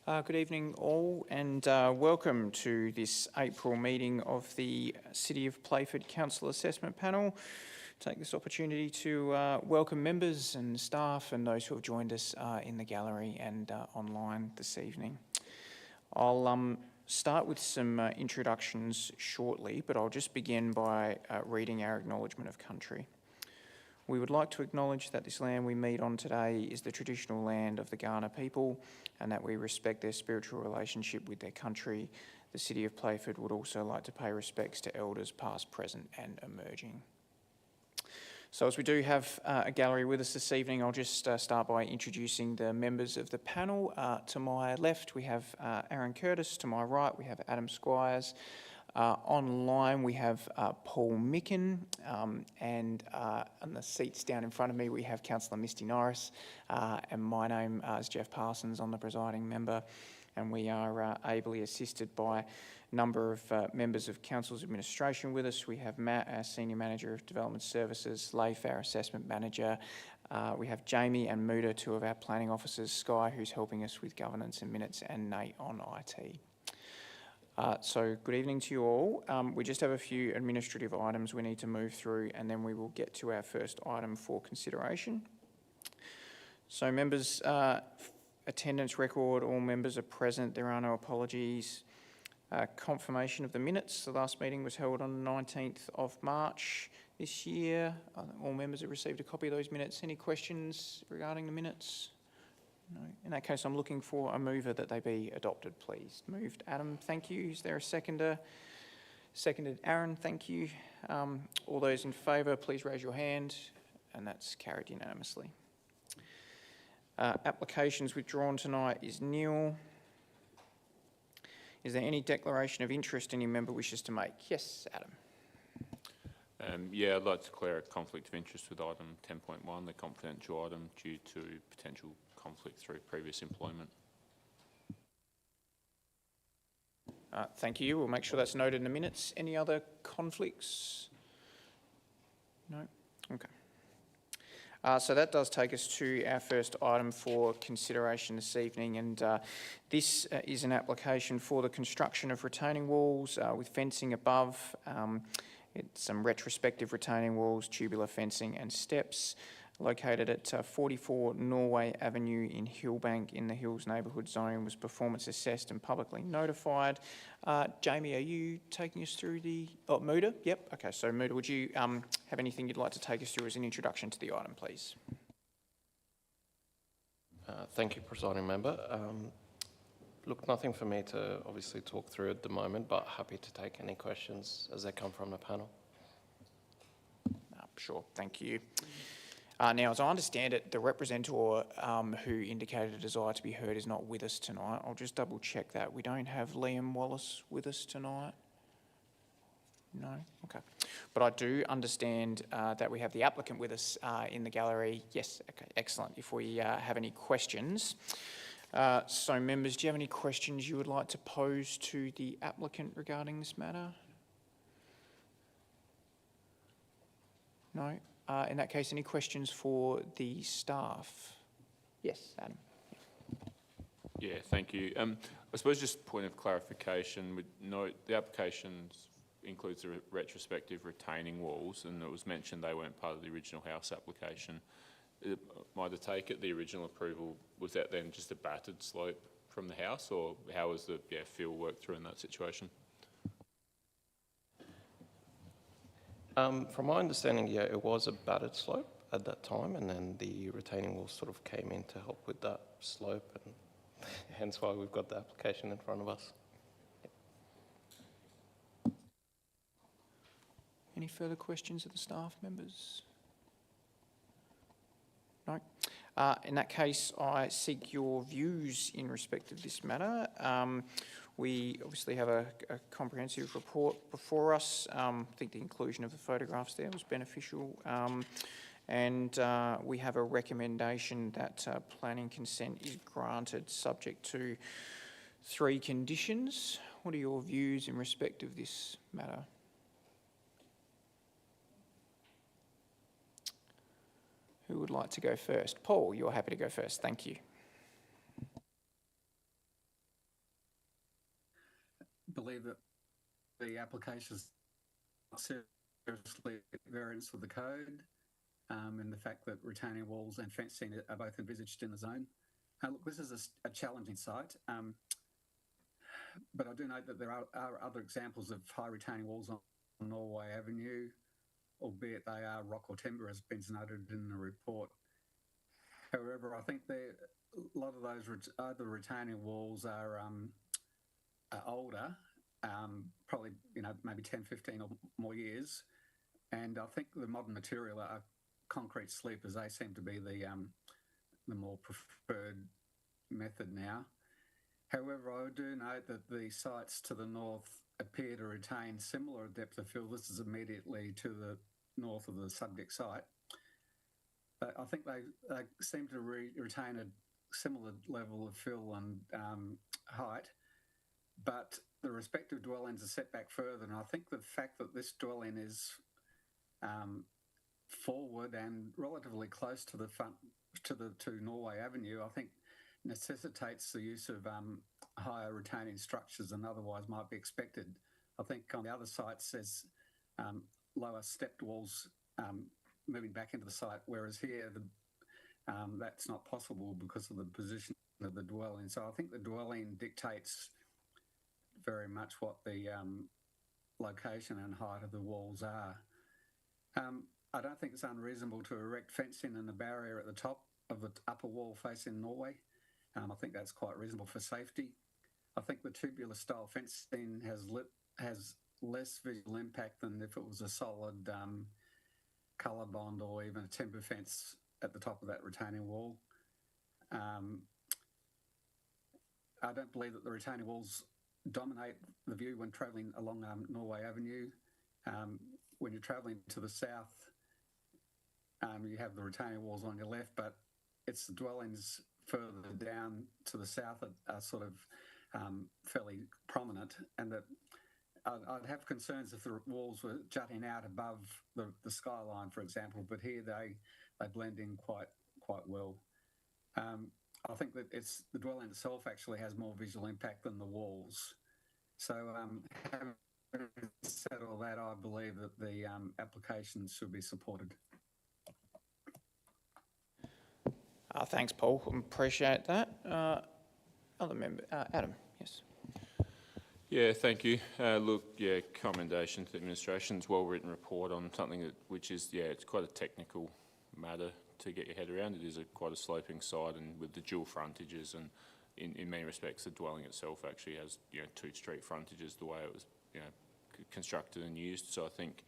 Good evening all, and welcome to this April meeting of the City of Playford Council Assessment Panel. Take this opportunity to welcome members and staff and those who have joined us in the gallery and online this evening. I'll start with some introductions shortly, but I'll just begin by reading our acknowledgement of country. We would like to acknowledge that this land we meet on today is the traditional land of the Kaurna people and that we respect their spiritual relationship with their country. The City of Playford would also like to pay respects to elders past, present and emerging. So as we do have a gallery with us this evening, I'll just start by introducing the members of the panel. To my left we have Aaron Curtis, to my right we have Adam Squires. Online we have Paul Micken, and on the seats down in front of me we have Councillor Misty Norris, and my name is Jeff Parsons. I'm the presiding member, and we are ably assisted by a number of members of Council's administration with us. We have Matt, our Senior Manager of Development Services, Leif, our Assessment Manager. We have Jamie and Muda, two of our planning officers, Sky, who's helping us with governance and minutes, and Nate on IT. So good evening to you all. We just have a few administrative items we need to move through, and then we will get to our first item for consideration. So members, attendance record, all members are present, there are no apologies. Confirmation of the minutes. The last meeting was held on the 19th of March this year. All members have received a copy of those minutes. Any questions regarding the minutes? No. In that case, I'm looking for a mover that they be adopted, please. Moved, Adam, thank you. Is there a seconder? Seconded, Aaron, thank you. All those in favour, please raise your hand, and that's carried unanimously. Applications withdrawn tonight is nil. Is there any declaration of interest any member wishes to make? Yes, Adam. Yeah, I'd like to declare a conflict of interest with item 10.1, the confidential item, due to potential conflict through previous employment. Thank you. We'll make sure that's noted in the minutes. Any other conflicts? No? Okay. So that does take us to our first item for consideration this evening, and this is an application for the construction of retaining walls with fencing above. It's some retrospective retaining walls, tubular fencing and steps, located at 44 Norway Avenue in Hillbank in the Hills neighbourhood zone, was performance assessed and publicly notified. Jamie, are you taking us through the... Oh, Muda? Yep. Okay, so Muda, would you have anything you'd like to take us through as an introduction to the item, please? Thank you, presiding member. Look, nothing for me to obviously talk through at the moment, but happy to take any questions as they come from the panel. Sure, thank you. Now, as I understand it, the representative who indicated a desire to be heard is not with us tonight. I'll just double check that. We don't have Liam Wallace with us tonight. No? Okay. But I do understand that we have the applicant with us in the gallery. Yes, okay, excellent. If we have any questions. So members, do you have any questions you would like to pose to the applicant regarding this matter? No? In that case, any questions for the staff? Yes, Adam. Yeah, thank you. I suppose just a point of clarification, would note the application includes the retrospective retaining walls, and it was mentioned they weren't part of the original house application. Am I to take it the original approval, was that then just a battered slope from the house, or how was the field worked through in that situation? From my understanding, yeah, it was a battered slope at that time, and then the retaining wall sort of came in to help with that slope, and hence why we've got the application in front of us. Any further questions of the staff members? No? In that case, I seek your views in respect of this matter. We obviously have a comprehensive report before us. I think the inclusion of the photographs there was beneficial. And we have a recommendation that planning consent is granted subject to 3 conditions. What are your views in respect of this matter? Who would like to go first? Paul, you're happy to go first. Thank you. believe that the applications seriously at variance with the code, and the fact that retaining walls and fencing are both envisaged in the zone. Look, this is a challenging site, but I do note that there are other examples of high retaining walls on Norway Avenue, albeit they are rock or timber, as been noted in the report. However, I think a lot of those other retaining walls are older, probably maybe 10, 15 or more years, and I think the modern material are concrete sleepers. They seem to be the more preferred method now. However, I do note that the sites to the north appear to retain similar depth of fill. This is immediately to the north of the subject site. But I think they seem to retain a similar level of fill and height, but the respective dwellings are set back further. And I think the fact that this dwelling is forward and relatively close to the front, to Norway Avenue, I think necessitates the use of higher retaining structures than otherwise might be expected. I think on the other sites there's lower stepped walls moving back into the site, whereas here that's not possible because of the position of the dwelling. So I think the dwelling dictates very much what the location and height of the walls are. I don't think it's unreasonable to erect fencing and a barrier at the top of the upper wall facing Norway. I think that's quite reasonable for safety. I think the tubular style fencing has less visual impact than if it was a solid colour bond or even a timber fence at the top of that retaining wall. I don't believe that the retaining walls dominate the view when travelling along Norway Avenue. When you're travelling to the south, you have the retaining walls on your left, but it's the dwellings further down to the south that are sort of fairly prominent, and that I'd have concerns if the walls were jutting out above the skyline, for example, but here they blend in quite well. I think that the dwelling itself actually has more visual impact than the walls. So having said all that, I believe that the application should be supported. Thanks, Paul. Appreciate that. Other member, Adam, yes. Yeah, thank you. Look, commendation to the administration's well-written report on something which is, it's quite a technical matter to get your head around. It is quite a sloping site, and with the dual frontages, and in many respects, the dwelling itself actually has, two street frontages the way it was, constructed and used. So I think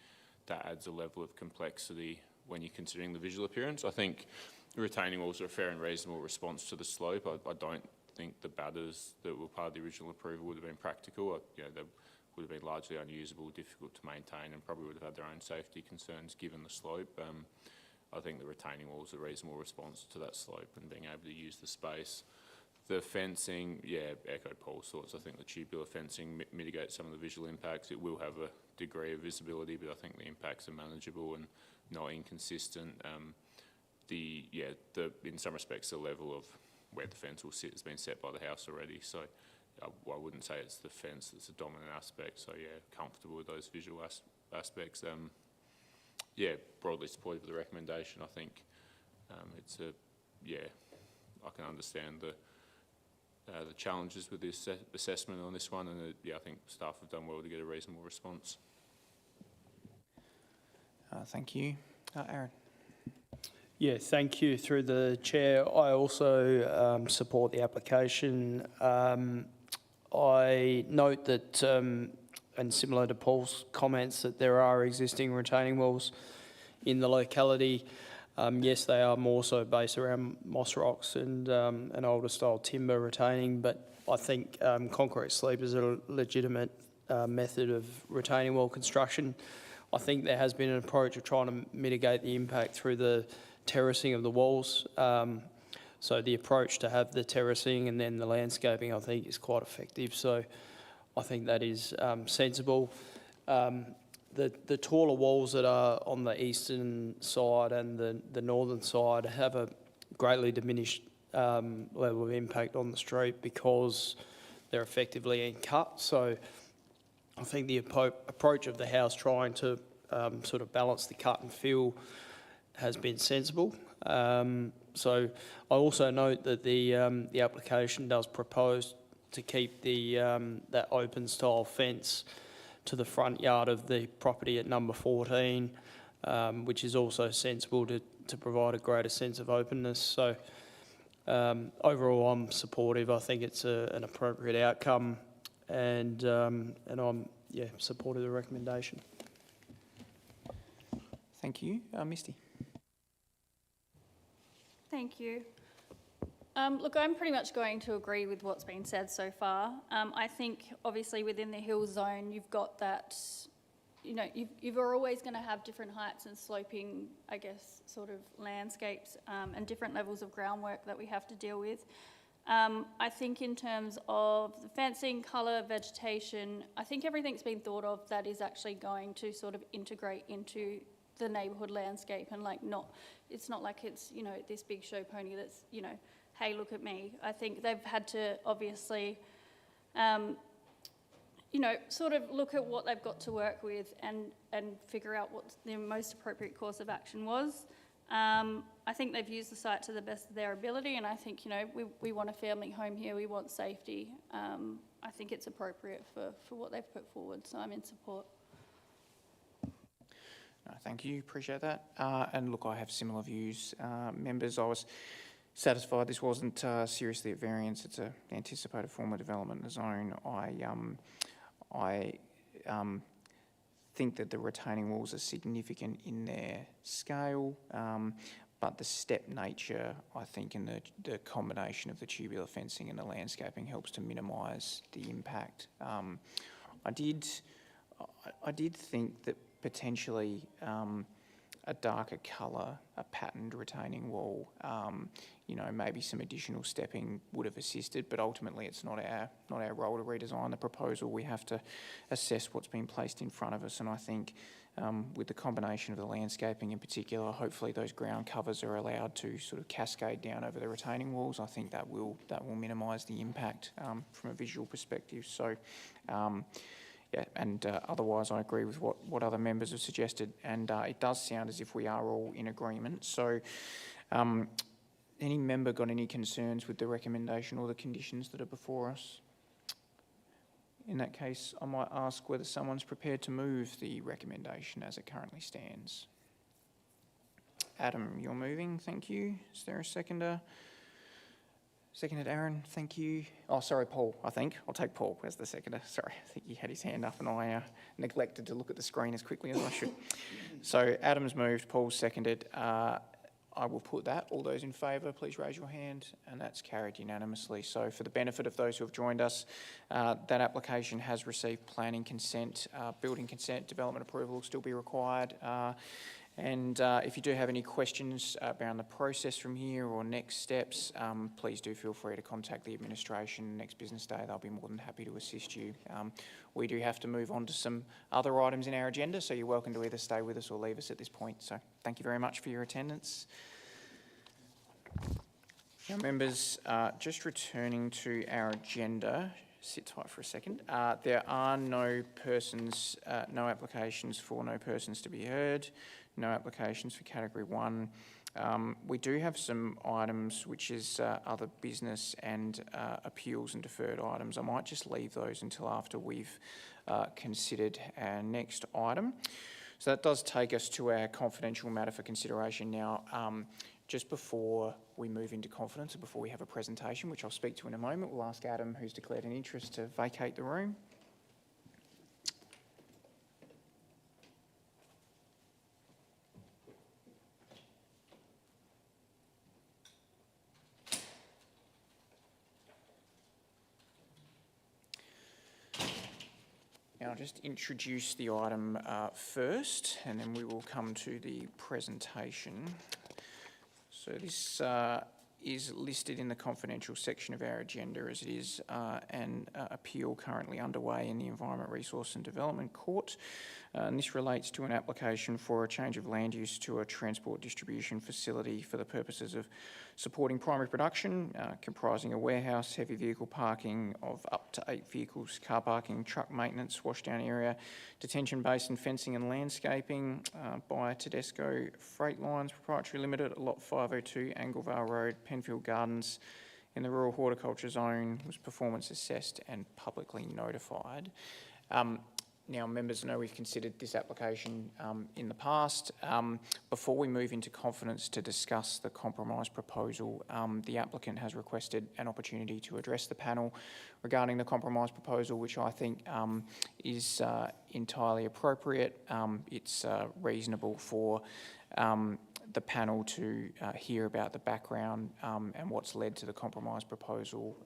that adds a level of complexity when you're considering the visual appearance. I think retaining walls are a fair and reasonable response to the slope. I don't think the batters that were part of the original approval would have been practical. They would have been largely unusable, difficult to maintain, and probably would have had their own safety concerns given the slope. I think the retaining walls are a reasonable response to that slope and being able to use the space. The fencing, echoed Paul's thoughts. I think the tubular fencing mitigates some of the visual impacts. It will have a degree of visibility, but I think the impacts are manageable and not inconsistent. In some respects, the level of where the fence will sit has been set by the house already. So I wouldn't say it's the fence that's a dominant aspect. So comfortable with those visual aspects. Broadly supportive of the recommendation. I think I can understand the challenges with this assessment on this one, and I think staff have done well to get a reasonable response. Thank you. Aaron. Yeah, thank you. Through the chair, I also support the application. I note that, and similar to Paul's comments, that there are existing retaining walls in the locality. Yes, they are more so based around moss rocks and an older style timber retaining, but I think concrete sleepers are a legitimate method of retaining wall construction. I think there has been an approach of trying to mitigate the impact through the terracing of the walls. So the approach to have the terracing and then the landscaping, I think, is quite effective. So I think that is sensible. The taller walls that are on the eastern side and the northern side have a greatly diminished level of impact on the street because they're effectively in cut. So I think the approach of the House trying to sort of balance the cut and fill has been sensible. So I also note that the application does propose to keep the that open style fence to the front yard of the property at number 14, which is also sensible to provide a greater sense of openness. So overall, I'm supportive. I think it's an appropriate outcome, and I'm supportive of the recommendation. Thank you. Misty. Thank you. Look, I'm pretty much going to agree with what's been said so far. I think obviously within the hill zone, you've got that, you know, you're always going to have different heights and sloping, I guess, sort of landscapes and different levels of groundwork that we have to deal with. I think in terms of the fencing, colour, vegetation, I think everything's been thought of that is actually going to sort of integrate into the neighbourhood landscape, and like it's not like it's, you know, this big show pony that's, you know, hey, look at me. I think they've had to obviously, you know, sort of look at what they've got to work with and figure out what the most appropriate course of action was. I think they've used the site to the best of their ability, and I think, you know, we want a family home here, we want safety. I think it's appropriate for what they've put forward, so I'm in support. No, thank you, appreciate that. And look, I have similar views. Members, I was satisfied this wasn't seriously at variance. It's an anticipated form of development in the zone. I think that the retaining walls are significant in their scale, but the step nature, I think, and the combination of the tubular fencing and the landscaping helps to minimise the impact. I did think that potentially a darker colour, a patterned retaining wall, you know, maybe some additional stepping would have assisted, but ultimately it's not our role to redesign the proposal. We have to assess what's been placed in front of us, and I think with the combination of the landscaping in particular, hopefully those ground covers are allowed to sort of cascade down over the retaining walls. I think that will minimise the impact from a visual perspective. So. Yeah, and otherwise I agree with what other members have suggested, and it does sound as if we are all in agreement. So any member got any concerns with the recommendation or the conditions that are before us? In that case, I might ask whether someone's prepared to move the recommendation as it currently stands. Adam, you're moving, thank you. Is there a seconder? Seconded, Aaron, thank you. Oh, sorry, Paul, I think. I'll take Paul as the seconder. Sorry, I think he had his hand up and I neglected to look at the screen as quickly as I should. So Adam's moved, Paul's seconded. I will put that. All those in favour, please raise your hand, and that's carried unanimously. So for the benefit of those who have joined us, that application has received planning consent, building consent, development approval will still be required. And if you do have any questions around the process from here or next steps, please do feel free to contact the administration next business day. They'll be more than happy to assist you. We do have to move on to some other items in our agenda, so you're welcome to either stay with us or leave us at this point. So thank you very much for your attendance. Now, members, just returning to our agenda, sit tight for a second. There are no applications for no persons to be heard. No applications for Category 1. We do have some items which is other business and appeals and deferred items. I might just leave those until after we've considered our next item. So that does take us to our confidential matter for consideration now. Just before we move into confidence and before we have a presentation, which I'll speak to in a moment, we'll ask Adam, who's declared an interest, to vacate the room. Now, I'll just introduce the item first, and then we will come to the presentation. So this is listed in the confidential section of our agenda as it is an appeal currently underway in the Environment Resource and Development Court. And this relates to an application for a change of land use to a transport distribution facility for the purposes of supporting primary production, comprising a warehouse, heavy vehicle parking of up to 8 vehicles, car parking, truck maintenance, washdown area, detention basin, fencing and landscaping by Tedesco Freight Lines Proprietary Limited at Lot 502 Anglevale Road, Penfield Gardens, in the rural horticulture zone, was performance assessed and publicly notified. Now, members know we've considered this application in the past. Before we move into confidence to discuss the compromise proposal, the applicant has requested an opportunity to address the panel regarding the compromise proposal, which I think is entirely appropriate. It's reasonable for the panel to hear about the background and what's led to the compromise proposal,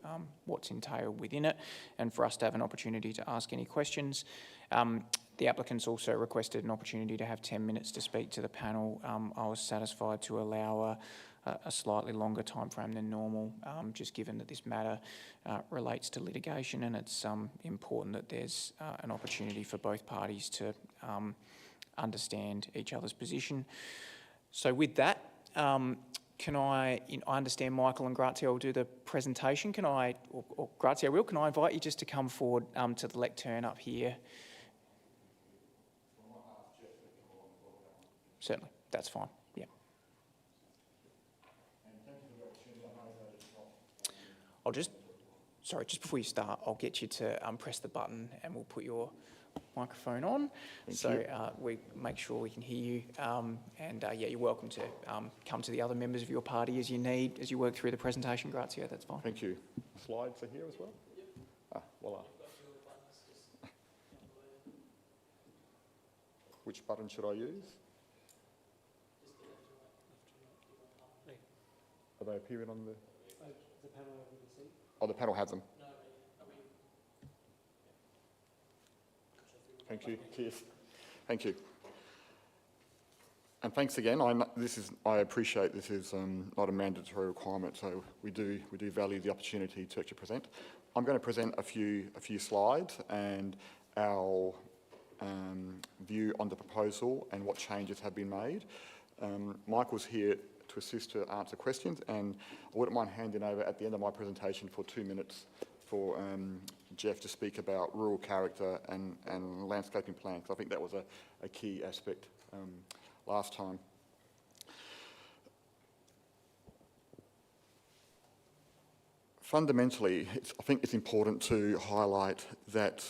what's entailed within it, and for us to have an opportunity to ask any questions. The applicants also requested an opportunity to have 10 minutes to speak to the panel. I was satisfied to allow a slightly longer timeframe than normal, just given that this matter relates to litigation, and it's important that there's an opportunity for both parties to understand each other's position. So with that, can I understand Michael and Grazia will do the presentation. Can I invite you just to come forward to the lectern up here? Certainly, that's fine, yeah. Just before you start, I'll get you to press the button and we'll put your microphone on. We make sure we can hear you. Yeah, you're welcome to come to the other members of your party as you need, as you work through the presentation, Grazia, that's fine. Thank you. Slides are here as well? Ah, voila. Which button should I use? Are they appearing on the... Oh, the panel has them. Thank you. Cheers. Thank you. And thanks again. I appreciate this is not a mandatory requirement, so we do value the opportunity to actually present. I'm going to present a few slides and our view on the proposal and what changes have been made. Michael's here to assist to answer questions, and I wouldn't mind handing over at the end of my presentation for 2 minutes for Jeff to speak about rural character and landscaping plans. I think that was a key aspect last time. Fundamentally, I think it's important to highlight that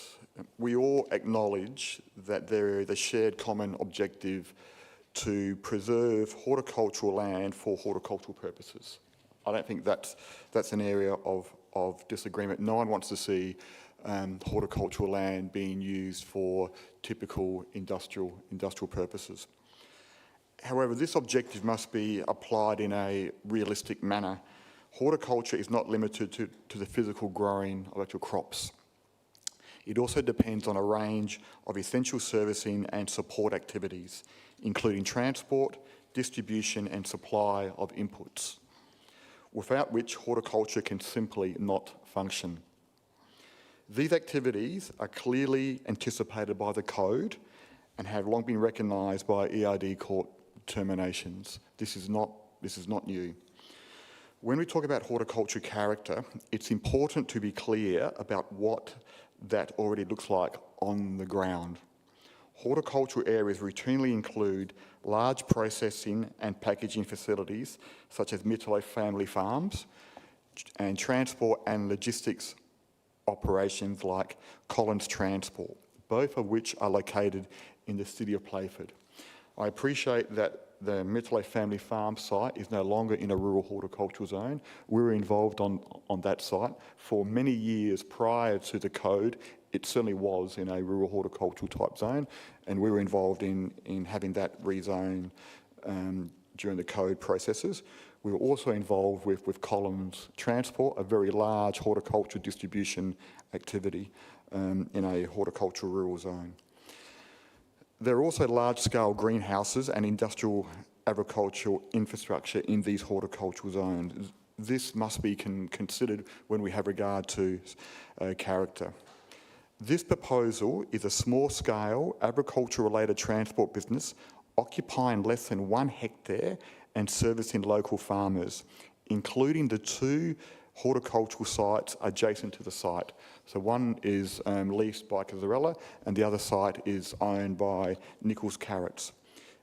we all acknowledge that there is a shared common objective to preserve horticultural land for horticultural purposes. I don't think that's an area of disagreement. No one wants to see horticultural land being used for typical industrial purposes. However, this objective must be applied in a realistic manner. Horticulture is not limited to the physical growing of actual crops. It also depends on a range of essential servicing and support activities, including transport, distribution and supply of inputs, without which horticulture can simply not function. These activities are clearly anticipated by the code and have long been recognised by EID court determinations. This is not new. When we talk about horticulture character, it's important to be clear about what that already looks like on the ground. Horticultural areas routinely include large processing and packaging facilities such as Mitchell family farms and transport and logistics operations like Collins Transport, both of which are located in the city of Playford. I appreciate that the Mitchell family farm site is no longer in a rural horticultural zone. We were involved on that site for many years prior to the code. It certainly was in a rural horticultural type zone, and we were involved in having that rezone during the code processes. We were also involved with Collins Transport, a very large horticultural distribution activity in a horticultural rural zone. There are also large-scale greenhouses and industrial agricultural infrastructure in these horticultural zones. This must be considered when we have regard to character. This proposal is a small-scale agriculture-related transport business occupying less than 1 hectare and servicing local farmers including the 2 horticultural sites adjacent to the site. So one is leased by Cazarella and the other site is owned by Nichols Carrots.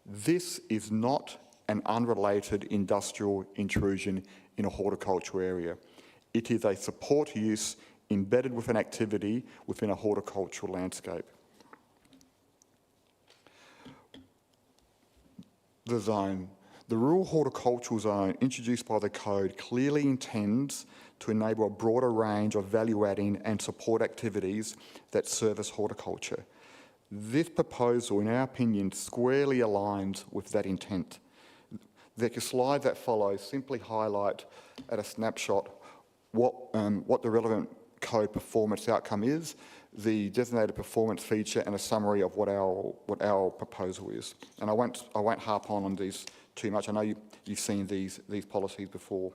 This is not an unrelated industrial intrusion in a horticultural area. It is a support use embedded with an activity within a horticultural landscape. The zone. The rural horticultural zone introduced by the code clearly intends to enable a broader range of value-adding and support activities that service horticulture. This proposal, in our opinion, squarely aligns with that intent. The slide that follows simply highlight at a snapshot what the relevant code performance outcome is, the designated performance feature, and a summary of what our proposal is. And I won't harp on these too much. I know you've seen these policies before.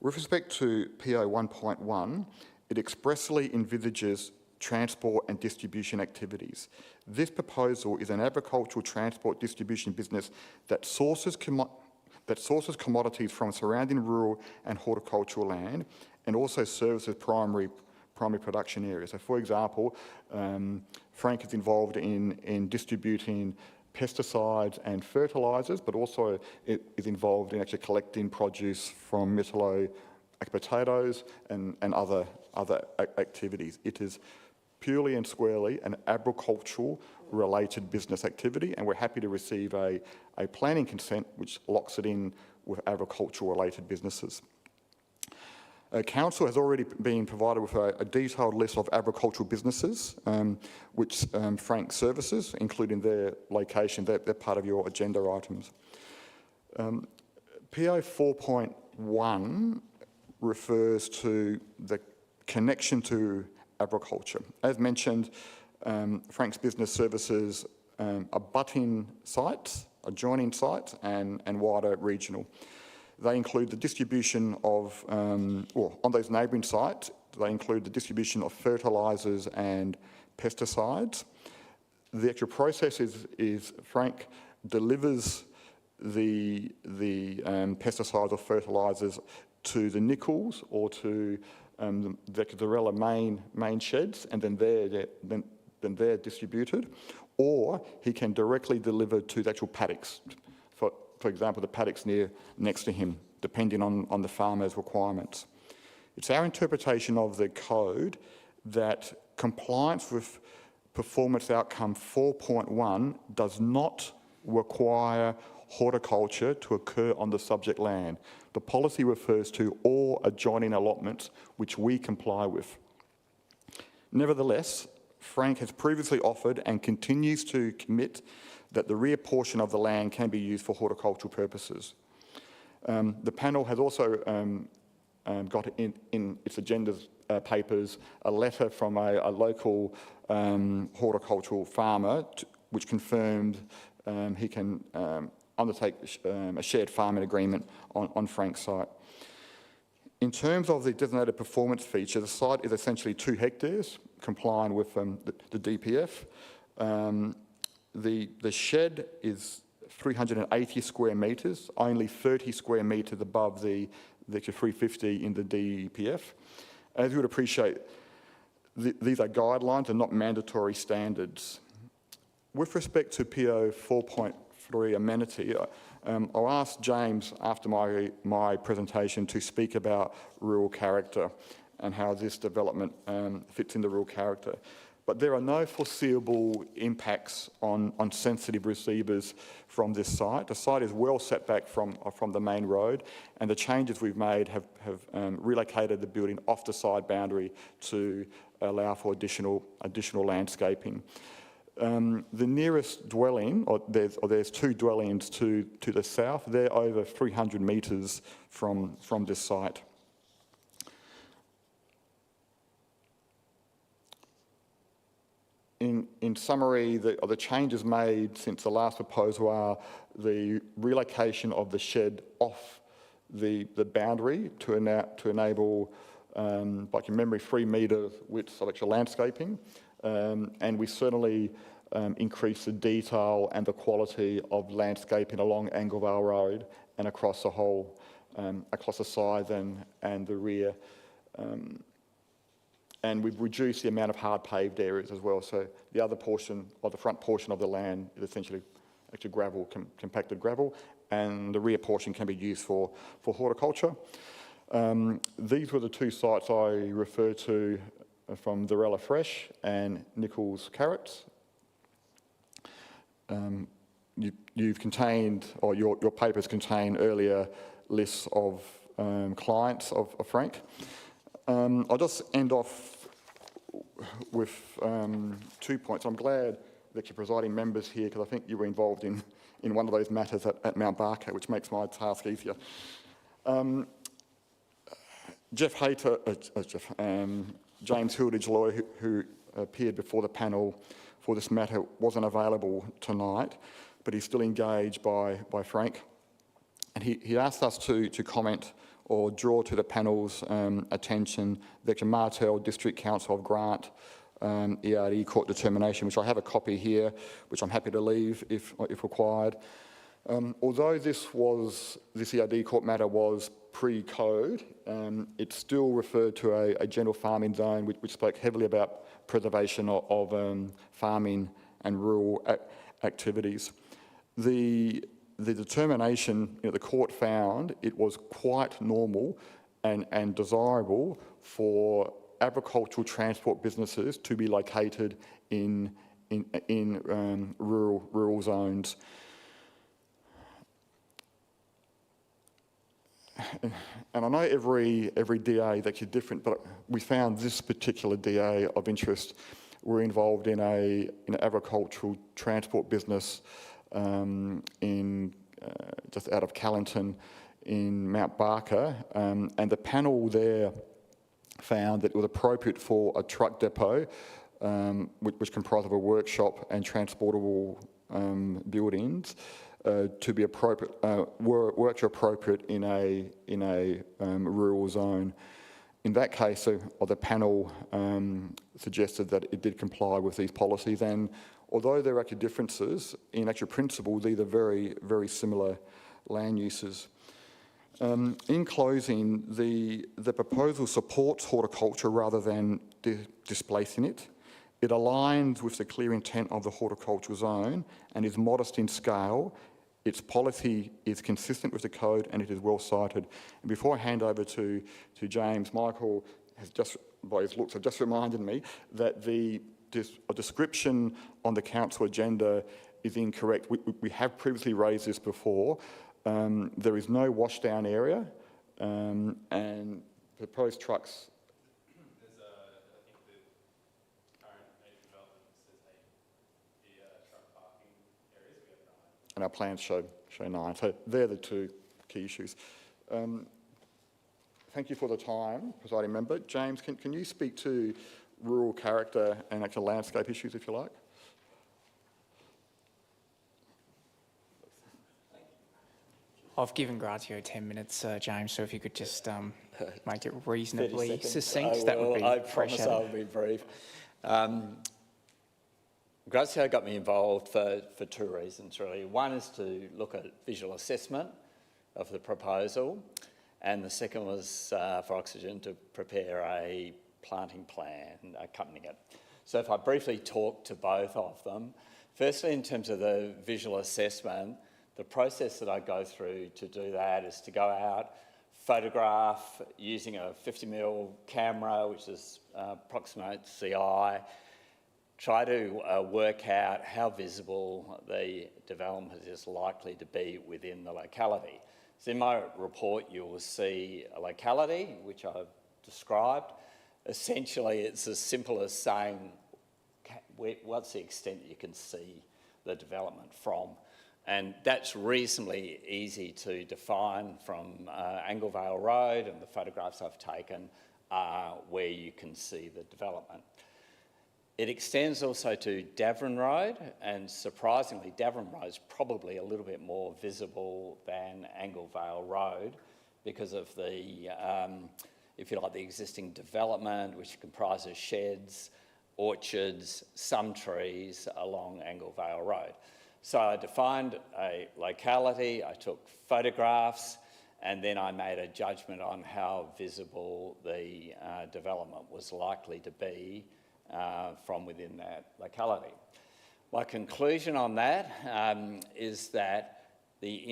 With respect to PO 1.1, it expressly envisages transport and distribution activities. This proposal is an agricultural transport distribution business that sources commodities from surrounding rural and horticultural land and also services primary production areas. So for example, Frank is involved in distributing pesticides and fertilisers, but also it is involved in actually collecting produce from Mettelo potatoes and other activities. It is purely and squarely an agricultural related business activity, and we're happy to receive a planning consent which locks it in with agricultural related businesses. Council has already been provided with a detailed list of agricultural businesses which Frank services, including their location. They're part of your agenda items. PO 4.1 refers to the connection to agriculture. As mentioned, Frank's business services abutting sites, adjoining sites, and wider regional. They include the distribution of, on those neighbouring sites, they include the distribution of fertilisers and pesticides. The actual process is Frank delivers the pesticides or fertilisers to the Nichols or to the Cazarella main sheds, and then they're distributed, or he can directly deliver to the actual paddocks. For example, the paddocks next to him, depending on the farmer's requirements. It's our interpretation of the code that compliance with performance outcome 4.1 does not require horticulture to occur on the subject land. The policy refers to all adjoining allotments which we comply with. Nevertheless, Frank has previously offered and continues to commit that the rear portion of the land can be used for horticultural purposes. The panel has also got in its agenda papers a letter from a local horticultural farmer which confirmed he can undertake a shared farming agreement on Frank's site. In terms of the designated performance feature, the site is essentially 2 hectares, complying with the DPF. The shed is 380 square metres, only 30 square metres above the 350 in the DPF. As you would appreciate, these are guidelines and not mandatory standards. With respect to PO 4.3 amenity, I'll ask James after my presentation to speak about rural character and how this development fits in the rural character. But there are no foreseeable impacts on sensitive receivers from this site. The site is well set back from the main road, and the changes we've made have relocated the building off the side boundary to allow for additional landscaping. The nearest dwelling, there's 2 dwellings to the south. They're over 300 metres from this site. In summary, the changes made since the last proposal are the relocation of the shed off the boundary to enable, like a memory, 3 metre width of actual landscaping, and we certainly increase the detail and the quality of landscaping along Anglevale Road and across the whole across the sides and the rear. And we've reduced the amount of hard paved areas as well. So the other portion, or the front portion of the land, is essentially actually gravel, compacted gravel, and the rear portion can be used for horticulture. These were the two sites I referred to from Varela Fresh and Nichols Carrots. You've contained, or your papers contain earlier lists of clients of Frank. I'll just end off with 2 points. I'm glad that you're presiding members here, because I think you were involved in one of those matters at Mount Barker, which makes my task easier. Jeff Hayter, James Hilditch lawyer, who appeared before the panel for this matter, wasn't available tonight, but he's still engaged by Frank. And he asked us to comment or draw to the panel's attention the Martel District Council of Grant ERD court determination, which I have a copy here, which I'm happy to leave if required. Although this ERD court matter was pre-code, it still referred to a general farming zone which spoke heavily about preservation of farming and rural activities. The determination, the court found it was quite normal and desirable for agricultural transport businesses to be located in rural zones. And I know every DA that's different, but we found this particular DA of interest. We're involved in an agricultural transport business in just out of Callington in Mount Barker, and the panel there found that it was appropriate for a truck depot, which comprised of a workshop and transportable buildings, to be appropriate, works are appropriate in a rural zone. In that case, the panel suggested that it did comply with these policies, and although there are actually differences, in actual principle, these are very, very similar land uses. In closing, the proposal supports horticulture rather than displacing it. It aligns with the clear intent of the horticultural zone and is modest in scale. Its policy is consistent with the code and it is well cited. And before I hand over to James, Michael has just, by his looks, have just reminded me that a description on the council agenda is incorrect. We have previously raised this before. There is no washdown area, and proposed trucks. There's I think the current major development says the truck parking areas, we have 9. And our plans show 9. So they're the two key issues. Thank you for the time, presiding member. James, can you speak to rural character and actual landscape issues, if you like? I've given Grazio 10 minutes, James, so if you could just make it reasonably succinct, that would be I promise I'll be brief. Grazio got me involved for 2 reasons, really. One is to look at visual assessment of the proposal, and the second was for Oxygen to prepare a planting plan accompanying it. So if I briefly talk to both of them, firstly, in terms of the visual assessment, the process that I go through to do that is to go out, photograph using a 50mm camera, which is approximates the eye, try to work out how visible the development is likely to be within the locality. So in my report, you will see a locality, which I've described. Essentially, it's as simple as saying, what's the extent you can see the development from? And that's reasonably easy to define from Anglevale Road, and the photographs I've taken are where you can see the development. It extends also to Davern Road, and surprisingly, Davern Road is probably a little bit more visible than Anglevale Road because of the, if you like, the existing development, which comprises sheds, orchards, some trees along Anglevale Road. So I defined a locality, I took photographs, and then I made a judgment on how visible the development was likely to be from within that locality. My conclusion on that is that the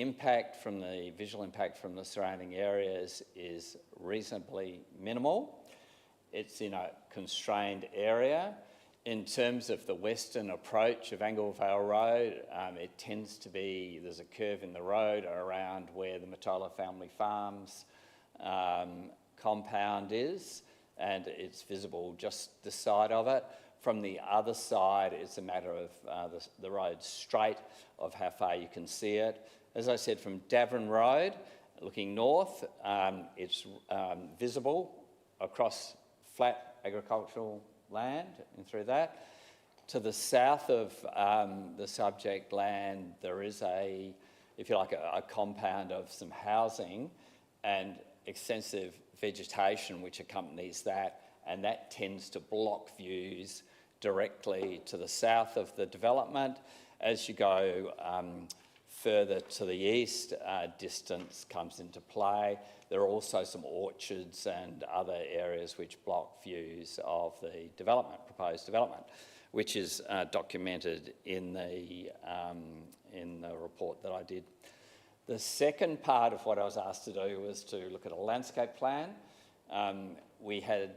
visual impact from the surrounding areas is reasonably minimal. It's in a constrained area. In terms of the western approach of Anglevale Road, it tends to be, there's a curve in the road around where the Matola Family Farms compound is, and it's visible just the side of it. From the other side, it's a matter of the road straight, of how far you can see it. As I said, from Davern Road, looking north, it's visible across flat agricultural land and through that. To the south of the subject land, there is if you like, a compound of some housing and extensive vegetation which accompanies that, and that tends to block views directly to the south of the development. As you go further to the east, distance comes into play. There are also some orchards and other areas which block views of the proposed development, which is documented in the report that I did. The second part of what I was asked to do was to look at a landscape plan. We had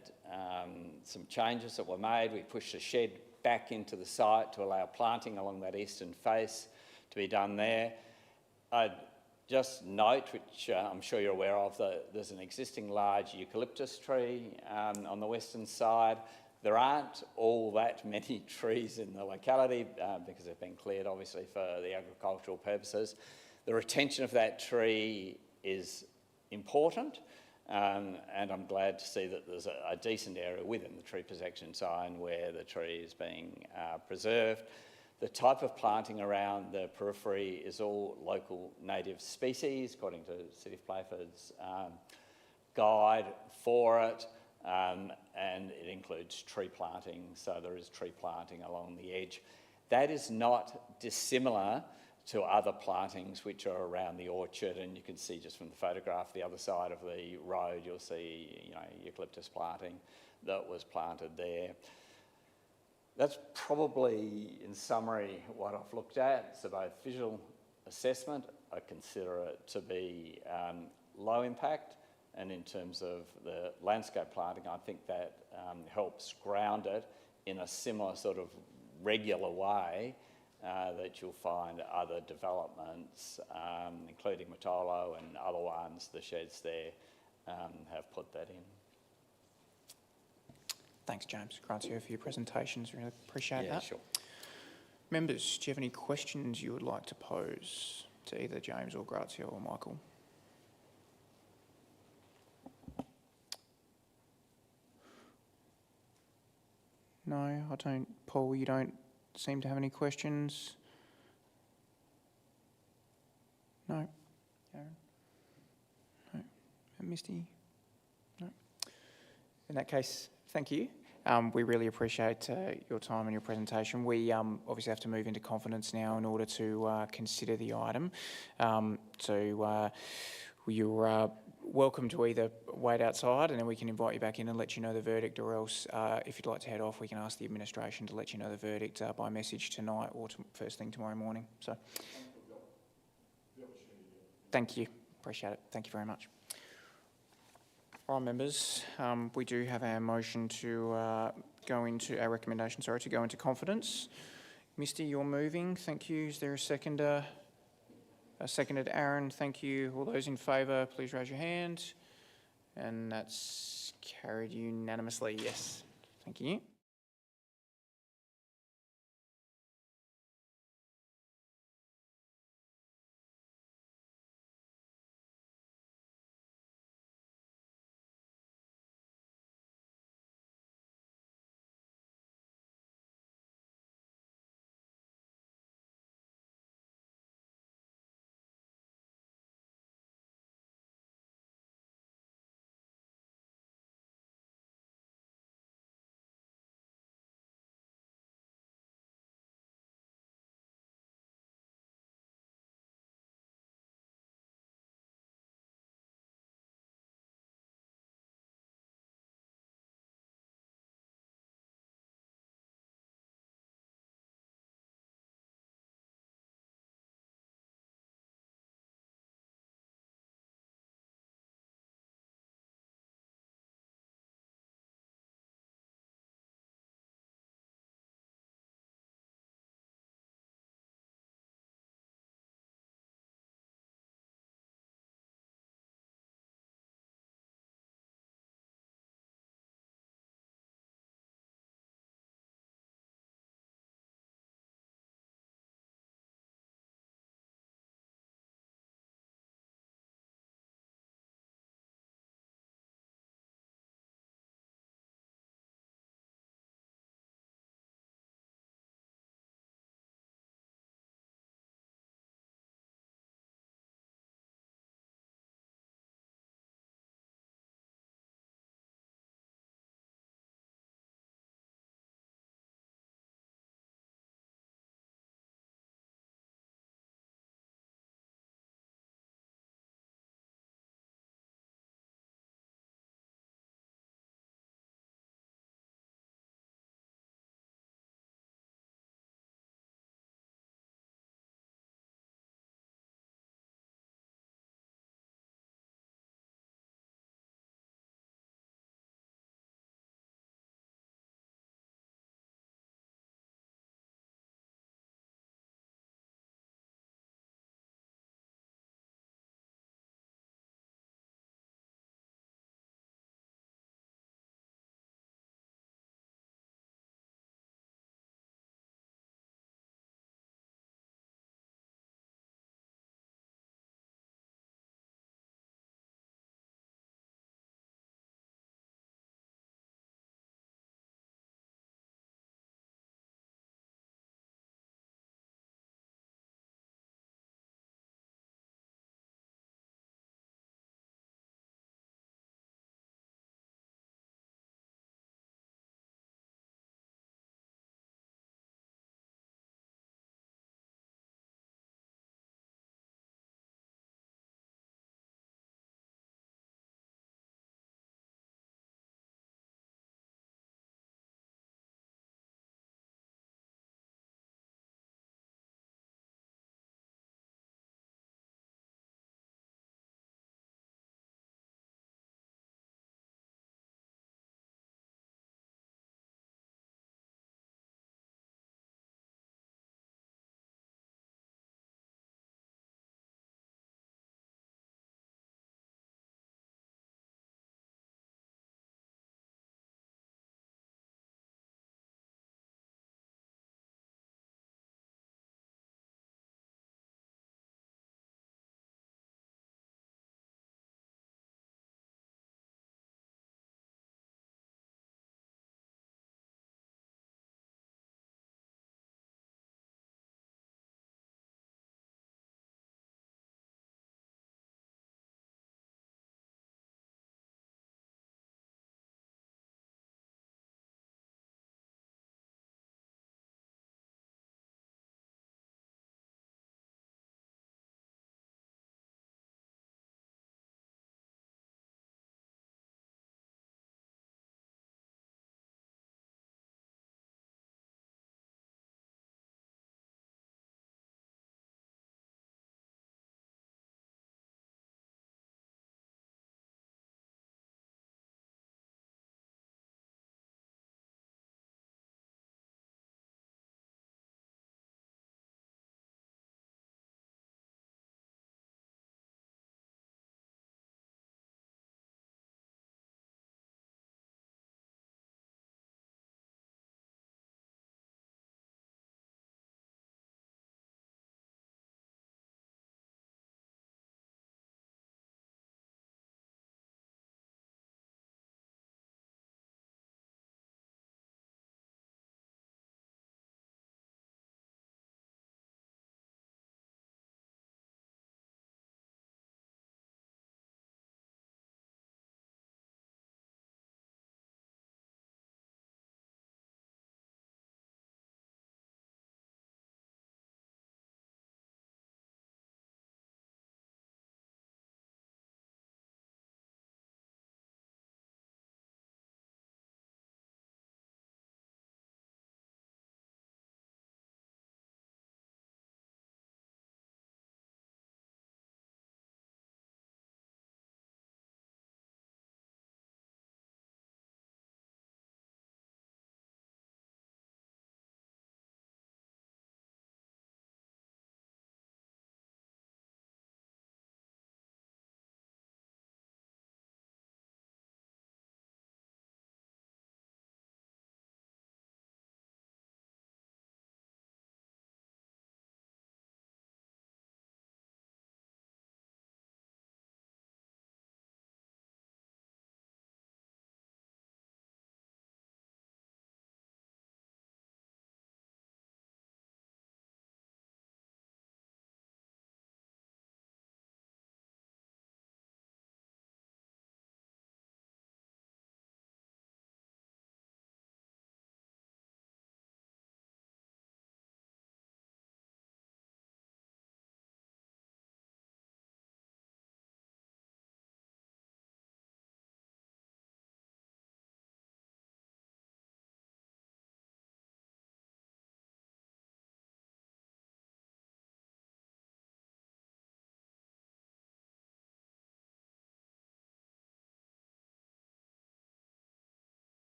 some changes that were made. We pushed a shed back into the site to allow planting along that eastern face to be done there. I'd just note, which I'm sure you're aware of, that there's an existing large eucalyptus tree on the western side. There aren't all that many trees in the locality because they've been cleared, obviously, for the agricultural purposes. The retention of that tree is important, and I'm glad to see that there's a decent area within the tree protection zone where the tree is being preserved. The type of planting around the periphery is all local native species, according to City of Playford's guide for it, and it includes tree planting, so there is tree planting along the edge. That is not dissimilar to other plantings which are around the orchard, and you can see just from the photograph the other side of the road, you'll see eucalyptus planting that was planted there. That's probably, in summary, what I've looked at. So both visual assessment, I consider it to be low impact, and in terms of the landscape planting, I think that helps ground it in a similar sort of regular way that you'll find other developments, including Matolo and other ones, the sheds there, have put that in. Thanks, James. Grazia, for your presentations. Really appreciate Yeah, that. sure. Members, do you have any questions you would like to pose to either James or Grazia or Michael? No, I don't. Paul, you don't seem to have any questions? No? Aaron? No? Misty? No? In that case, thank you. We really appreciate your time and your presentation. We obviously have to move into confidence now in order to consider the item. So you're welcome to either wait outside and then we can invite you back in and let you know the verdict, or else if you'd like to head off, we can ask the administration to let you know the verdict by message tonight or first thing tomorrow morning. So thank you. Appreciate it. Thank you very much. All right, members, we do have our motion to go into our recommendation, to go into confidence. Misty, you're moving. Thank you. Is there a seconder? Seconded, Aaron. Thank you. All those in favour, please raise your hand. And that's carried unanimously. Yes. Thank you.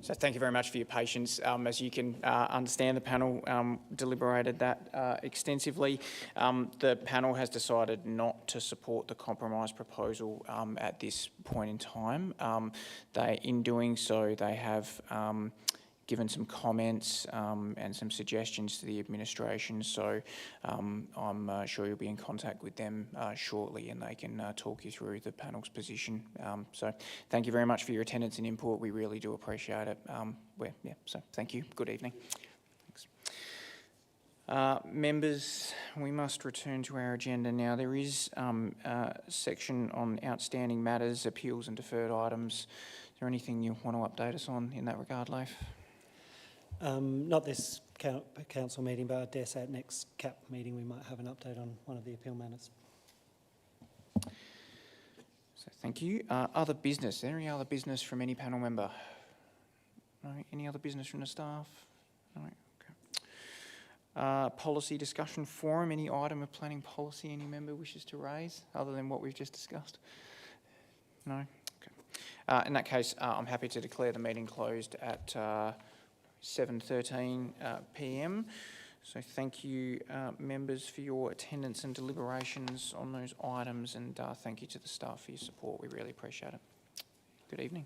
So thank you very much for your patience. As you can understand, the panel deliberated that extensively. The panel has decided not to support the compromise proposal at this point in time. In doing so, they have given some comments and some suggestions to the administration. So I'm sure you'll be in contact with them shortly, and they can talk you through the panel's position. So thank you very much for your attendance and input. We really do appreciate it. So thank you. Good evening. Thanks. Members, we must return to our agenda now. There is a section on outstanding matters, appeals and deferred items. Is there anything you want to update us on in that regard, Leif? Not this council meeting, but I dare say at next CAP meeting we might have an update on one of the appeal matters. So thank you. Other business. Is there any other business from any panel member? No. Any other business from the staff? No. Okay. Policy discussion forum. Any item of planning policy any member wishes to raise other than what we've just discussed? No. Okay. In that case, I'm happy to declare the meeting closed at 7:13 p.m. So thank you, members, for your attendance and deliberations on those items, and thank you to the staff for your support. We really appreciate it. Good evening.